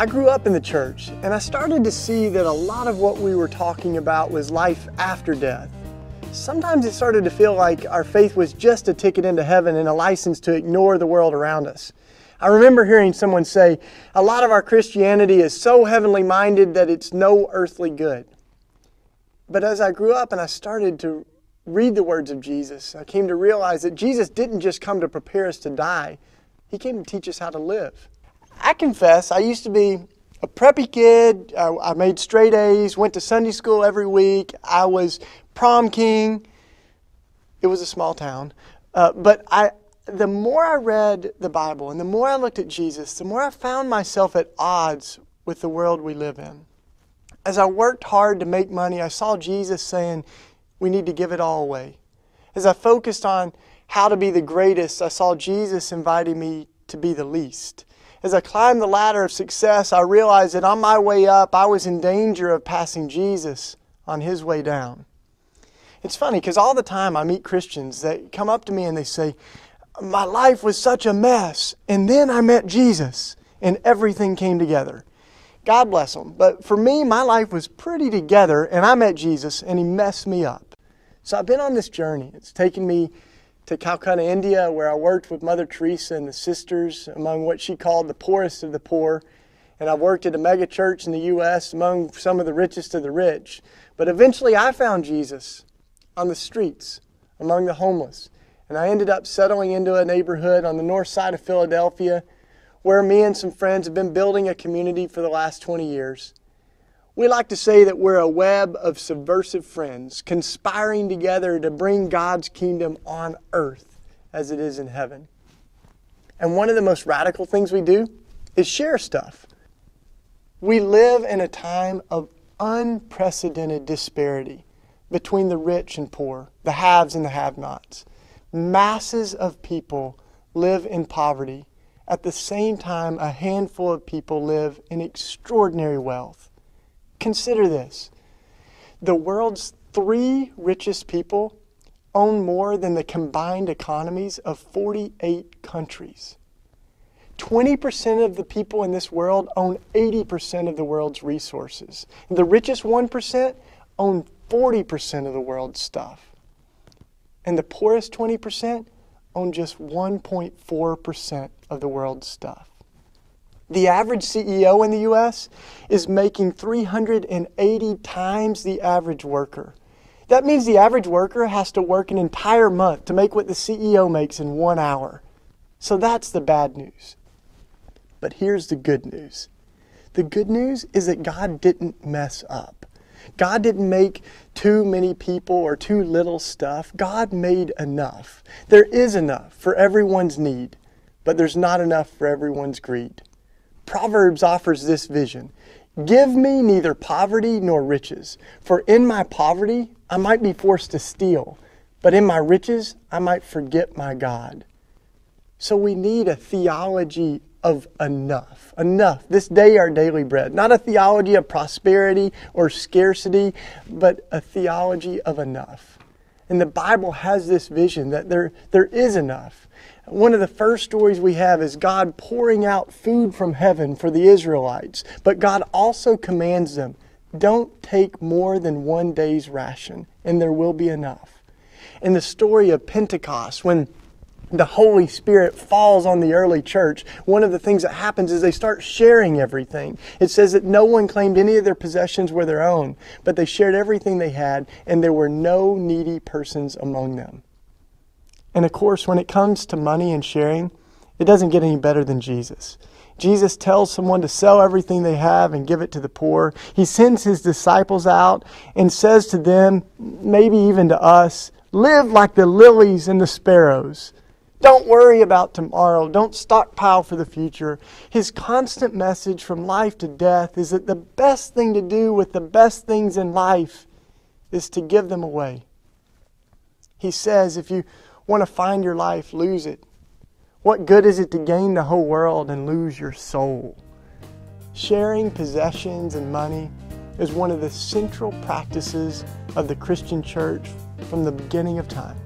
I grew up in the church, and I started to see that a lot of what we were talking about was life after death. Sometimes it started to feel like our faith was just a ticket into heaven and a license to ignore the world around us. I remember hearing someone say, a lot of our Christianity is so heavenly minded that it's no earthly good. But as I grew up and I started to read the words of Jesus, I came to realize that Jesus didn't just come to prepare us to die. He came to teach us how to live. I confess, I used to be a preppy kid. I made straight A's, went to Sunday school every week. I was prom king. It was a small town. But the more I read the Bible and the more I looked at Jesus, the more I found myself at odds with the world we live in. As I worked hard to make money, I saw Jesus saying, we need to give it all away. As I focused on how to be the greatest, I saw Jesus inviting me to be the least. As I climbed the ladder of success, I realized that on my way up, I was in danger of passing Jesus on His way down. It's funny because all the time I meet Christians that come up to me and they say, my life was such a mess, and then I met Jesus, and everything came together. God bless them. But for me, my life was pretty together, and I met Jesus, and He messed me up. So I've been on this journey. It's taken me to Calcutta, India, where I worked with Mother Teresa and the sisters among what she called the poorest of the poor. And I worked at a mega church in the U.S. among some of the richest of the rich. But eventually I found Jesus on the streets among the homeless. And I ended up settling into a neighborhood on the north side of Philadelphia where me and some friends have been building a community for the last 20 years. We like to say that we're a web of subversive friends conspiring together to bring God's kingdom on earth as it is in heaven. And one of the most radical things we do is share stuff. We live in a time of unprecedented disparity between the rich and poor, the haves and the have-nots. Masses of people live in poverty. At the same time, a handful of people live in extraordinary wealth. Consider this. The world's 3 richest people own more than the combined economies of 48 countries. 20% of the people in this world own 80% of the world's resources. The richest 1% own 40% of the world's stuff. And the poorest 20% own just 1.4% of the world's stuff. The average CEO in the U.S. is making 380 times the average worker. That means the average worker has to work an entire month to make what the CEO makes in 1 hour. So that's the bad news. But here's the good news. The good news is that God didn't mess up. God didn't make too many people or too little stuff. God made enough. There is enough for everyone's need, but there's not enough for everyone's greed. Proverbs offers this vision. Give me neither poverty nor riches, for in my poverty I might be forced to steal, but in my riches I might forget my God. So we need a theology of enough. Enough. This day our daily bread. Not a theology of prosperity or scarcity, but a theology of enough. And the Bible has this vision that there is enough. One of the first stories we have is God pouring out food from heaven for the Israelites. But God also commands them, don't take more than 1 day's ration, and there will be enough. In the story of Pentecost, when the Holy Spirit falls on the early church, one of the things that happens is they start sharing everything. It says that no one claimed any of their possessions were their own, but they shared everything they had, and there were no needy persons among them. And of course, when it comes to money and sharing, it doesn't get any better than Jesus. Jesus tells someone to sell everything they have and give it to the poor. He sends His disciples out and says to them, maybe even to us, live like the lilies and the sparrows. Don't worry about tomorrow. Don't stockpile for the future. His constant message from life to death is that the best thing to do with the best things in life is to give them away. He says, if you want to find your life, lose it. What good is it to gain the whole world and lose your soul? Sharing possessions and money is one of the central practices of the Christian church from the beginning of time.